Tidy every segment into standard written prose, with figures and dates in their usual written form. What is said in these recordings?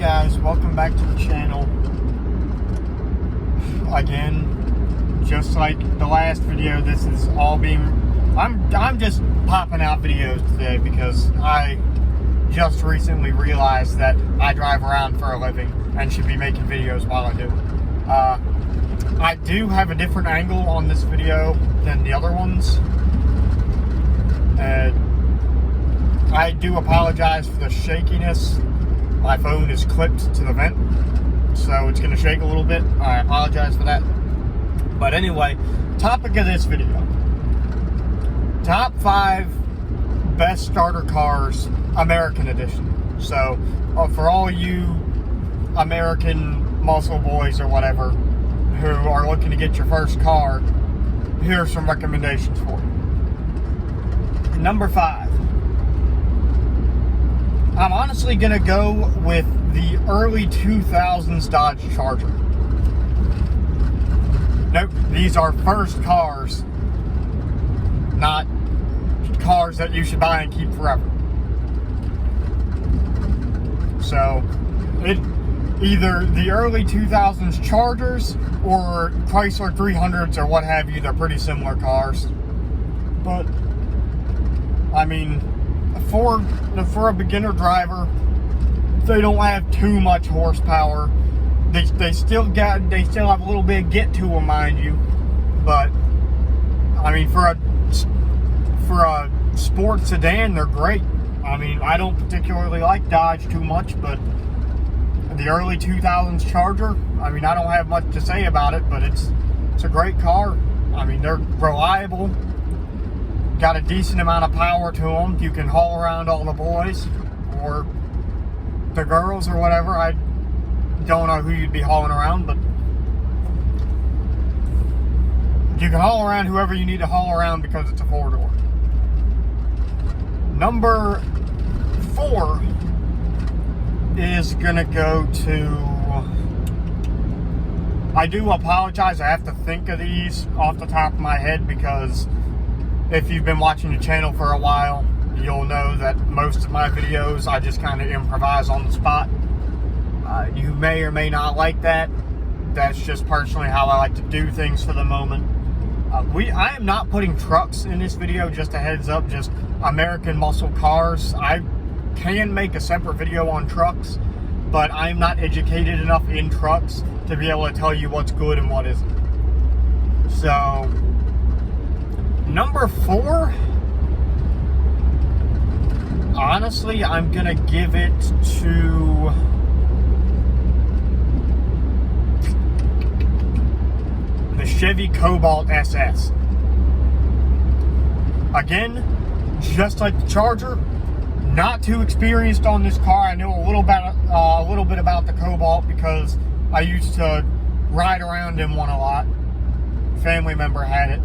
guys, welcome back to the channel. Again, just like the last video, this is all being... I'm just popping out videos today because I just recently realized that I drive around for a living and should be making videos while I do. I do have a different angle on this video than the other ones. I do apologize for the shakiness. My phone is clipped to the vent, so it's going to shake a little bit. I apologize for that. But anyway, topic of this video. Top 5 best starter cars, American edition. So, for all you American muscle boys or whatever who are looking to get your first car, here are some recommendations for you. Number 5. I'm honestly going to go with the early 2000s Dodge Charger. Nope, these are first cars, not cars that you should buy and keep forever. So, either the early 2000s Chargers or Chrysler 300s or what have you, they're pretty similar cars. But, I mean, for a beginner driver, they don't have too much horsepower. They still have a little bit of get to them, mind you. But I mean, for a sports sedan, they're great. I mean, I don't particularly like Dodge too much, but the early 2000s Charger, I mean, I don't have much to say about it, but it's a great car. I mean, they're reliable. Got a decent amount of power to them. You can haul around all the boys or the girls or whatever. I don't know who you'd be hauling around, but you can haul around whoever you need to haul around because it's a 4-door. Number 4 is gonna go to... I do apologize, I have to think of these off the top of my head because if you've been watching the channel for a while, you'll know that most of my videos I just kind of improvise on the spot. You may or may not like that. That's just personally how I like to do things for the moment. I am not putting trucks in this video, just a heads up, just American muscle cars. I can make a separate video on trucks, but I'm not educated enough in trucks to be able to tell you what's good and what isn't. So, number 4, honestly, I'm gonna give it to the Chevy Cobalt SS. Again, just like the Charger, not too experienced on this car. I know a little bit about the Cobalt because I used to ride around in one a lot. Family member had it.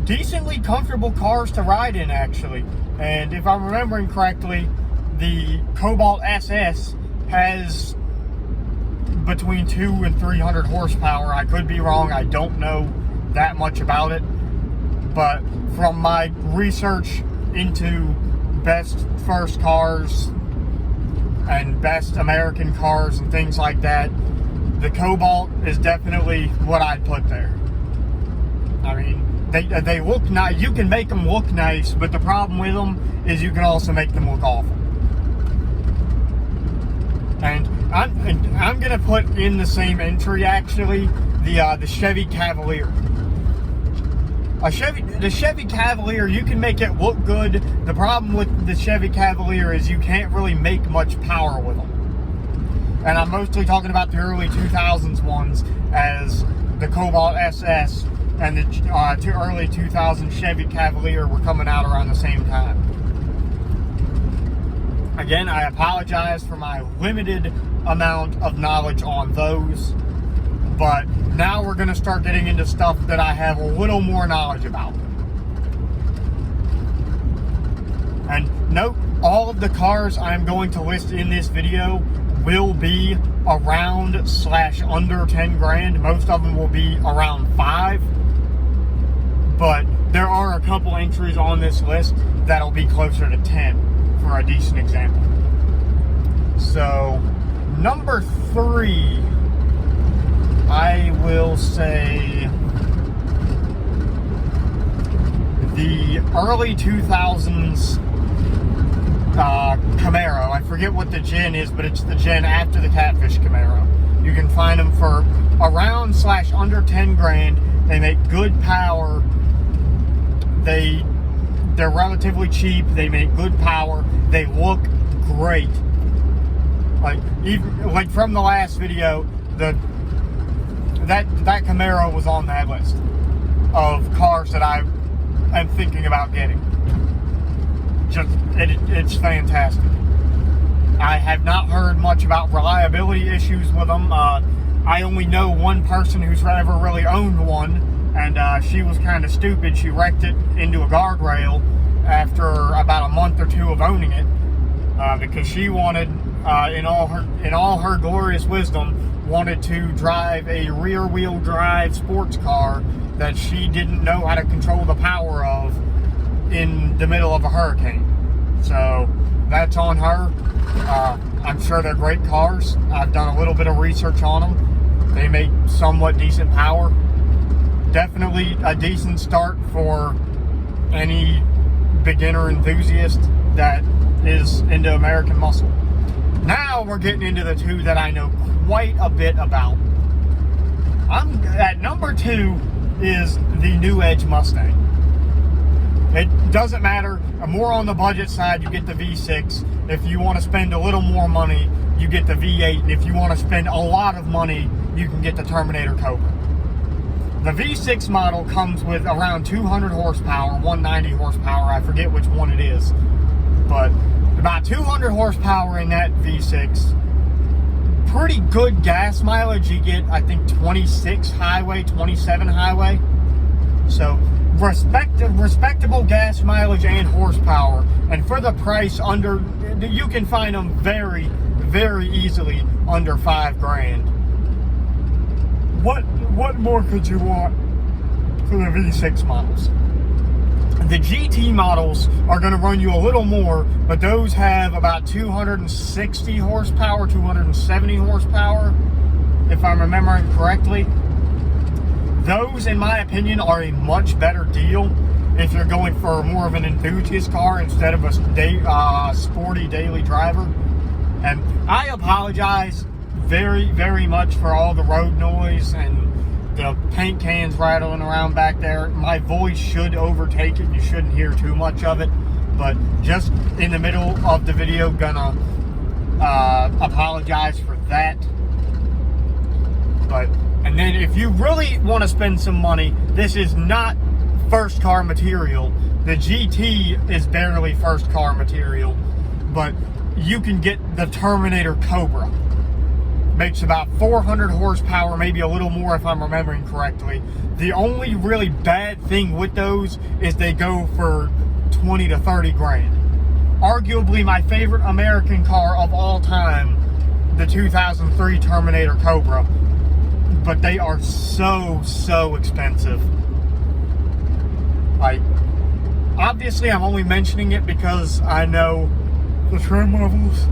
Decently comfortable cars to ride in, actually. And if I'm remembering correctly, the Cobalt SS has between 200 and 300 horsepower. I could be wrong. I don't know that much about it. But from my research into best first cars and best American cars and things like that, the Cobalt is definitely what I'd put there. I mean, they look nice. You can make them look nice, but the problem with them is you can also make them look awful. And I'm gonna put in the same entry, actually, the Chevy Cavalier. The Chevy Cavalier, you can make it look good. The problem with the Chevy Cavalier is you can't really make much power with them. And I'm mostly talking about the early 2000s ones, as the Cobalt SS and the early 2000 Chevy Cavalier were coming out around the same time. Again, I apologize for my limited amount of knowledge on those, but now we're going to start getting into stuff that I have a little more knowledge about. And note, all of the cars I'm going to list in this video will be around / under 10 grand. Most of them will be around 5. But there are a couple entries on this list that'll be closer to 10 for a decent example. So, Number 3, I will say the early 2000s Camaro. I forget what the gen is, but it's the gen after the Catfish Camaro. You can find them for around / under 10 grand. They make good power. They're relatively cheap. They make good power. They look great. Like from the last video, that Camaro was on that list of cars that I am thinking about getting. It's fantastic. I have not heard much about reliability issues with them. I only know one person who's ever really owned one, and she was kind of stupid. She wrecked it into a guardrail after about a month or 2 of owning it, because she wanted, in all her glorious wisdom, wanted to drive a rear-wheel drive sports car that she didn't know how to control the power of in the middle of a hurricane. So that's on her. I'm sure they're great cars. I've done a little bit of research on them. They make somewhat decent power. Definitely a decent start for any beginner enthusiast that is into American muscle. Now we're getting into the 2 that I know quite a bit about. At number 2 is the New Edge Mustang. It doesn't matter. More on the budget side, you get the V6. If you want to spend a little more money, you get the V8. And if you want to spend a lot of money, you can get the Terminator Cobra. The V6 model comes with around 200 horsepower, 190 horsepower. I forget which one it is. But about 200 horsepower in that V6. Pretty good gas mileage. You get, I think, 26 highway, 27 highway. So respectable gas mileage and horsepower, and for the price, you can find them very, very easily under 5 grand. What more could you want for the V6 models? The GT models are going to run you a little more, but those have about 260 horsepower, 270 horsepower, if I'm remembering correctly. Those, in my opinion, are a much better deal if you're going for more of an enthusiast car instead of a sporty daily driver. And I apologize very, very much for all the road noise and the paint cans rattling around back there. My voice should overtake it. You shouldn't hear too much of it. But just in the middle of the video, gonna apologize for that. And then if you really want to spend some money, this is not first car material. The GT is barely first car material, but you can get the Terminator Cobra. Makes about 400 horsepower, maybe a little more if I'm remembering correctly. The only really bad thing with those is they go for 20 to 30 grand. Arguably my favorite American car of all time, the 2003 Terminator Cobra. But they are so expensive. Like, obviously I'm only mentioning it because I know the trim levels.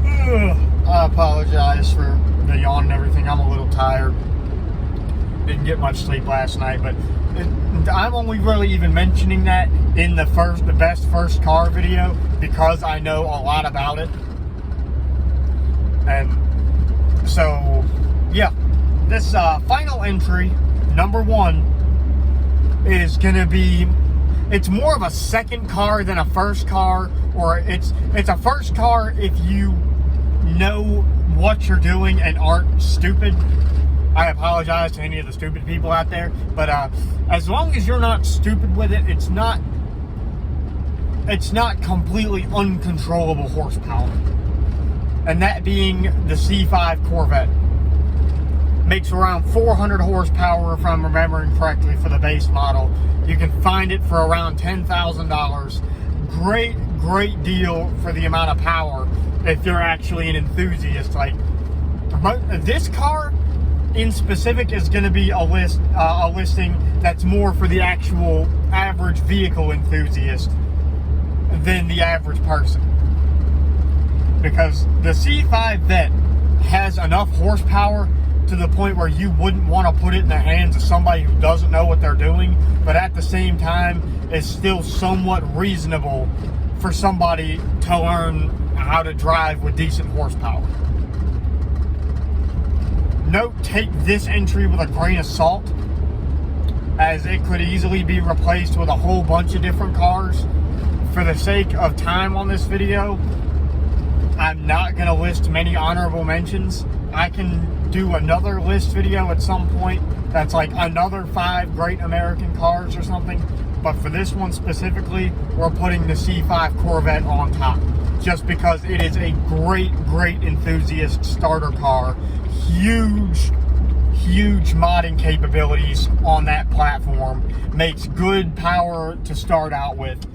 I apologize for the yawn and everything. I'm a little tired. Didn't get much sleep last night, but I'm only really even mentioning that in the best first car video because I know a lot about it. And so, yeah. This final entry, number 1, is going to be, it's more of a second car than a first car, or it's a first car if you know what you're doing and aren't stupid. I apologize to any of the stupid people out there, but as long as you're not stupid with it, it's not completely uncontrollable horsepower. And that being the C5 Corvette. Makes around 400 horsepower, if I'm remembering correctly, for the base model. You can find it for around $10,000. Great deal for the amount of power if you're actually an enthusiast. Like, this car in specific is going to be a listing that's more for the actual average vehicle enthusiast than the average person. Because the C5 Vet has enough horsepower to the point where you wouldn't want to put it in the hands of somebody who doesn't know what they're doing, but at the same time is still somewhat reasonable for somebody to learn how to drive with decent horsepower. Note, take this entry with a grain of salt, as it could easily be replaced with a whole bunch of different cars. For the sake of time on this video, I'm not going to list many honorable mentions. I can do another list video at some point that's like another 5 great American cars or something. But for this one specifically, we're putting the C5 Corvette on top, just because it is a great enthusiast starter car. Huge modding capabilities on that platform. Makes good power to start out with,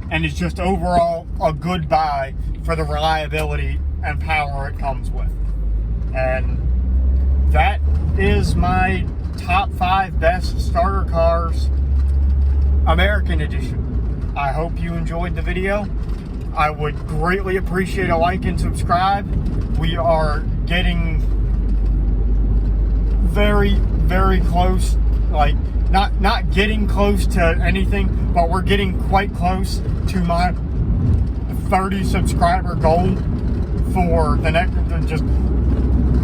and is just overall a good buy for the reliability and power it comes with. And that is my top 5 best starter cars, American edition. I hope you enjoyed the video. I would greatly appreciate a like and subscribe. We are getting very close, like not getting close to anything, but we're getting quite close to my 30 subscriber goal for the next,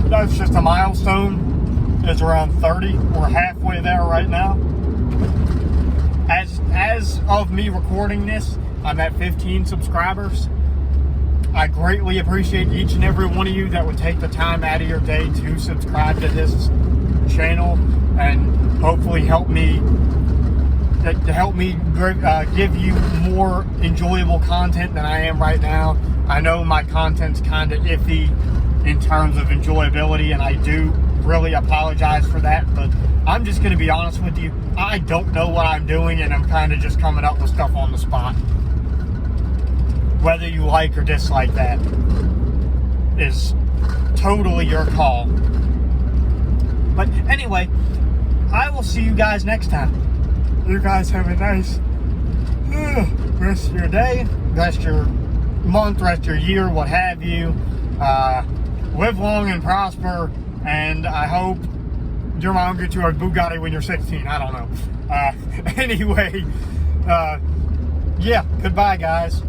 that's just a milestone. It's around 30. We're halfway there right now. As of me recording this, I'm at 15 subscribers. I greatly appreciate each and every one of you that would take the time out of your day to subscribe to this channel and hopefully help me give you more enjoyable content than I am right now. I know my content's kind of iffy in terms of enjoyability, and I do really apologize for that, but I'm just going to be honest with you. I don't know what I'm doing, and I'm kind of just coming up with stuff on the spot. Whether you like or dislike that is totally your call. But anyway, I will see you guys next time. You guys have a nice rest of your day, rest of your month, rest of your year, what have you. Live long and prosper, and I hope your mom gets you a Bugatti when you're 16. I don't know. Anyway, yeah, goodbye, guys.